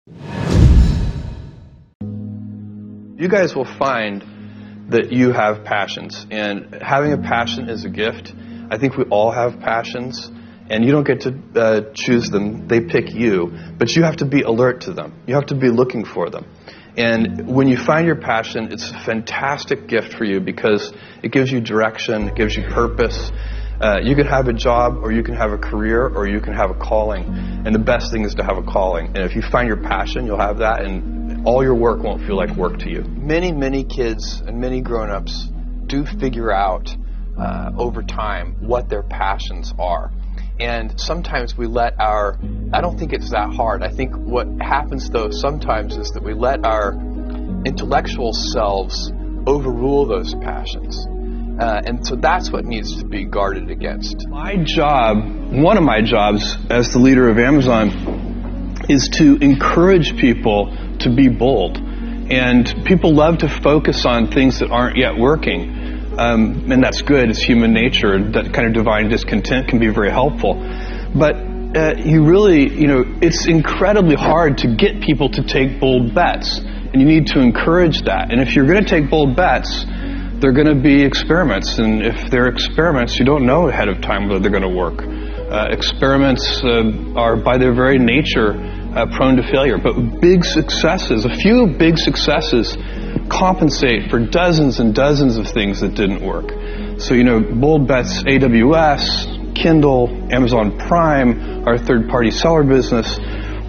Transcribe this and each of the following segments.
You guys will find that you have passions, and having a passion is a gift. I think we all have passions, and you don't get to choose them. They pick you, but you have to be alert to them. You have to be looking for them. And when you find your passion, it's a fantastic gift for you because it gives you direction, it gives you purpose. You can have a job, or you can have a career, or you can have a calling. And the best thing is to have a calling. And if you find your passion, you'll have that, and all your work won't feel like work to you. Many kids and many grown-ups do figure out over time what their passions are. And sometimes we let I don't think it's that hard. I think what happens, though, sometimes is that we let our intellectual selves overrule those passions. And so that's what needs to be guarded against. My job, one of my jobs as the leader of Amazon, is to encourage people to be bold. And people love to focus on things that aren't yet working. And that's good. It's human nature. That kind of divine discontent can be very helpful. But it's incredibly hard to get people to take bold bets. And you need to encourage that. And if you're going to take bold bets, they're going to be experiments, and if they're experiments, you don't know ahead of time whether they're going to work. Experiments are, by their very nature, prone to failure. But a few big successes compensate for dozens and dozens of things that didn't work. So, bold bets, AWS, Kindle, Amazon Prime, our third-party seller business,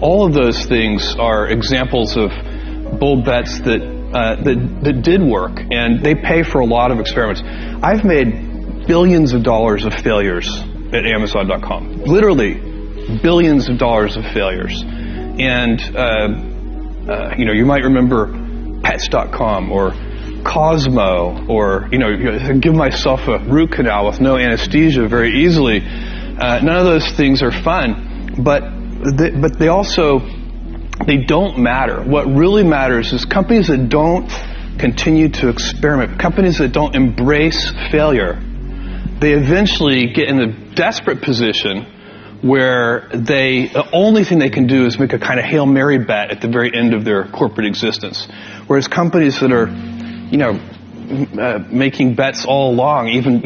all of those things are examples of bold bets that did work, and they pay for a lot of experiments. I've made billions of dollars of failures at Amazon.com. Literally, billions of dollars of failures. And, you might remember Pets.com or Cosmo, or, give myself a root canal with no anesthesia very easily. None of those things are fun, but they don't matter. What really matters is companies that don't continue to experiment, companies that don't embrace failure, they eventually get in a desperate position where the only thing they can do is make a kind of Hail Mary bet at the very end of their corporate existence. Whereas companies that are, making bets all along, even,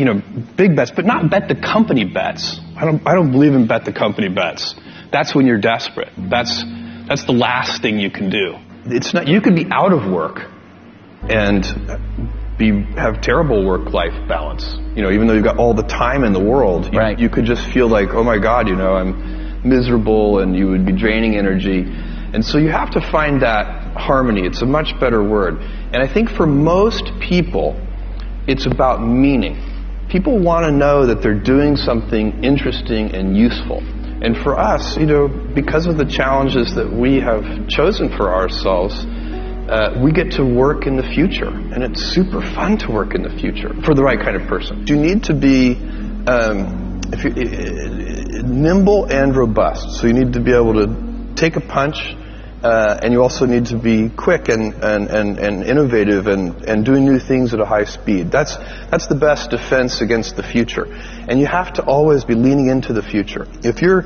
big bets, but not bet the company bets. I don't believe in bet the company bets. That's when you're desperate. That's the last thing you can do. It's not. You could be out of work and have terrible work-life balance. Even though you've got all the time in the world, right. You could just feel like, oh my God, I'm miserable, and you would be draining energy. And so you have to find that harmony. It's a much better word. And I think for most people, it's about meaning. People want to know that they're doing something interesting and useful. And for us, because of the challenges that we have chosen for ourselves, we get to work in the future. And it's super fun to work in the future for the right kind of person. You need to be nimble and robust. So you need to be able to take a punch, and you also need to be quick and innovative and doing new things at a high speed. That's the best defense against the future. And you have to always be leaning into the future. If you're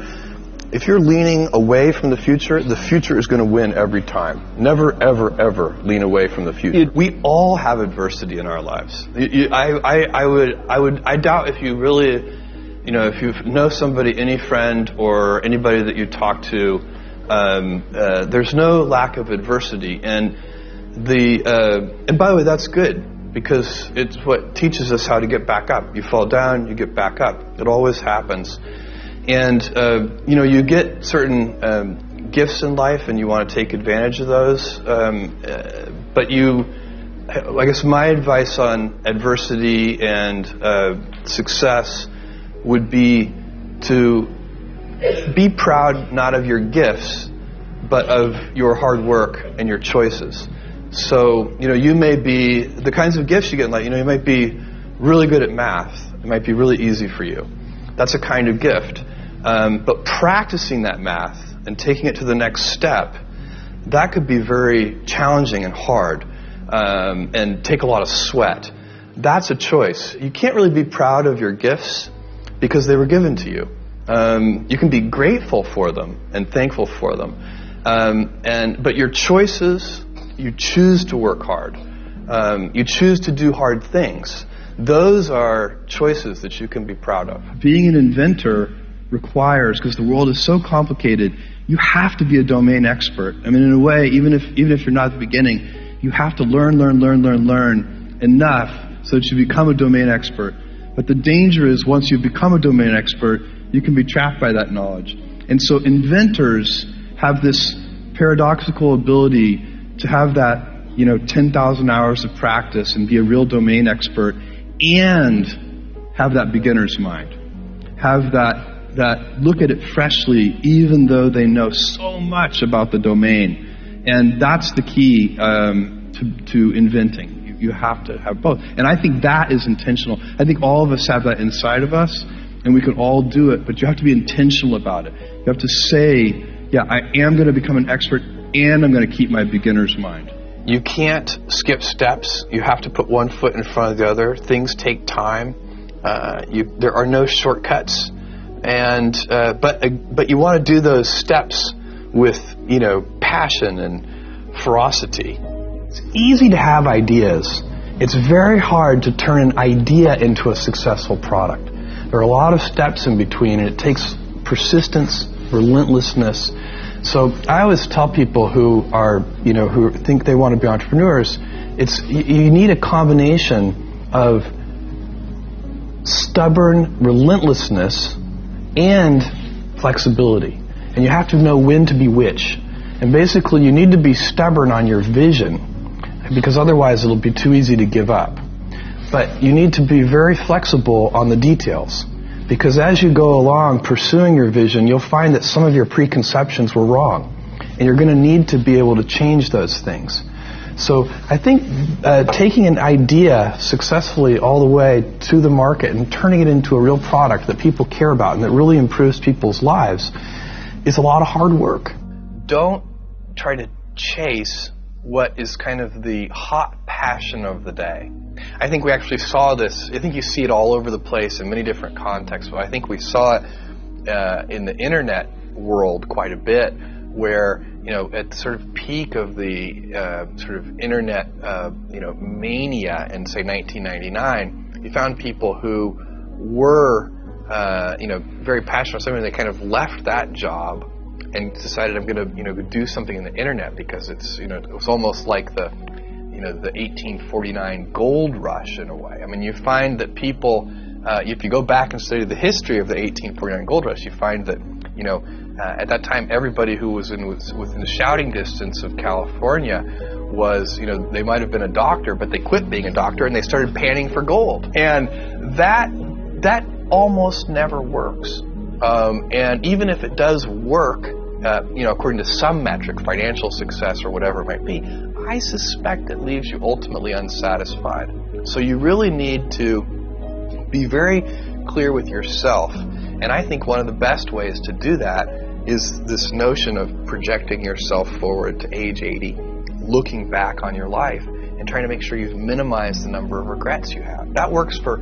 leaning away from the future is going to win every time. Never, ever, ever lean away from the future. We all have adversity in our lives. I doubt if you really, if you know somebody, any friend or anybody that you talk to, there's no lack of adversity, and by the way, that's good, because it's what teaches us how to get back up. You fall down, you get back up. It always happens. And you get certain gifts in life, and you want to take advantage of those. But I guess my advice on adversity and success would be to be proud not of your gifts, but of your hard work and your choices. So, you may be, the kinds of gifts you get in life, you might be really good at math. It might be really easy for you. That's a kind of gift. But practicing that math and taking it to the next step, that could be very challenging and hard, and take a lot of sweat. That's a choice. You can't really be proud of your gifts because they were given to you. You can be grateful for them and thankful for them. But your choices, you choose to work hard. You choose to do hard things. Those are choices that you can be proud of. Being an inventor requires, because the world is so complicated, you have to be a domain expert. I mean, in a way, even if you're not at the beginning, you have to learn enough so that you become a domain expert. But the danger is once you become a domain expert, you can be trapped by that knowledge. And so inventors have this paradoxical ability to have that, 10,000 hours of practice and be a real domain expert and have that beginner's mind. Have that look at it freshly, even though they know so much about the domain. And that's the key to inventing. You have to have both. And I think that is intentional. I think all of us have that inside of us, and we can all do it, but you have to be intentional about it. You have to say, yeah, I am going to become an expert, and I'm going to keep my beginner's mind. You can't skip steps. You have to put one foot in front of the other. Things take time. There are no shortcuts. But you want to do those steps with, passion and ferocity. It's easy to have ideas. It's very hard to turn an idea into a successful product. There are a lot of steps in between, and it takes persistence, relentlessness. So I always tell people who think they want to be entrepreneurs, you need a combination of stubborn relentlessness and flexibility. And you have to know when to be which. And basically you need to be stubborn on your vision, because otherwise it'll be too easy to give up. But you need to be very flexible on the details, because as you go along pursuing your vision, you'll find that some of your preconceptions were wrong. And you're going to need to be able to change those things. So I think taking an idea successfully all the way to the market and turning it into a real product that people care about and that really improves people's lives is a lot of hard work. Don't try to chase what is kind of the hot passion of the day. I think we actually saw this. I think you see it all over the place in many different contexts, but I think we saw it in the internet world quite a bit, where at the sort of peak of the sort of internet mania in say 1999, you found people who were very passionate about something. They kind of left that job and decided, I'm going to do something in the internet, because it's it was almost like the 1849 gold rush in a way. I mean, you find that people, if you go back and study the history of the 1849 gold rush, you find that at that time everybody who was within the shouting distance of California was, they might have been a doctor, but they quit being a doctor and they started panning for gold. And that almost never works. And even if it does work, according to some metric, financial success or whatever it might be, I suspect it leaves you ultimately unsatisfied. So you really need to be very clear with yourself. And I think one of the best ways to do that is this notion of projecting yourself forward to age 80, looking back on your life and trying to make sure you've minimized the number of regrets you have. That works for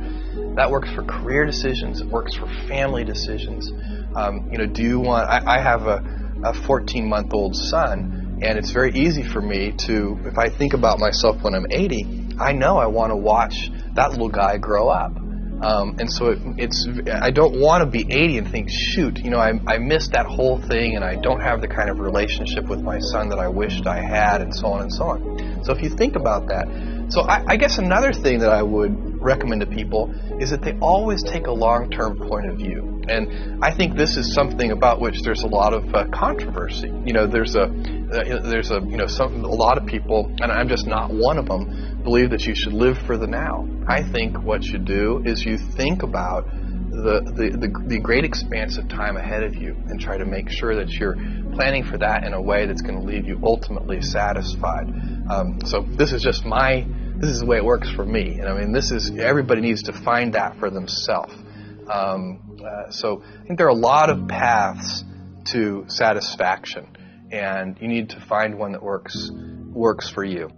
career decisions. It works for family decisions. Do you want? I have a 14-month-old son, and it's very easy for me to, if I think about myself when I'm 80, I know I want to watch that little guy grow up. And so I don't want to be 80 and think, shoot, I missed that whole thing, and I don't have the kind of relationship with my son that I wished I had, and so on and so on. So if you think about that, so I guess another thing that I would recommend to people is that they always take a long-term point of view. And I think this is something about which there's a lot of controversy. There's a lot of people, and I'm just not one of them, believe that you should live for the now. I think what you do is you think about the great expanse of time ahead of you and try to make sure that you're planning for that in a way that's going to leave you ultimately satisfied. So this is just this is the way it works for me. And I mean, everybody needs to find that for themselves. So I think there are a lot of paths to satisfaction, and you need to find one that works for you.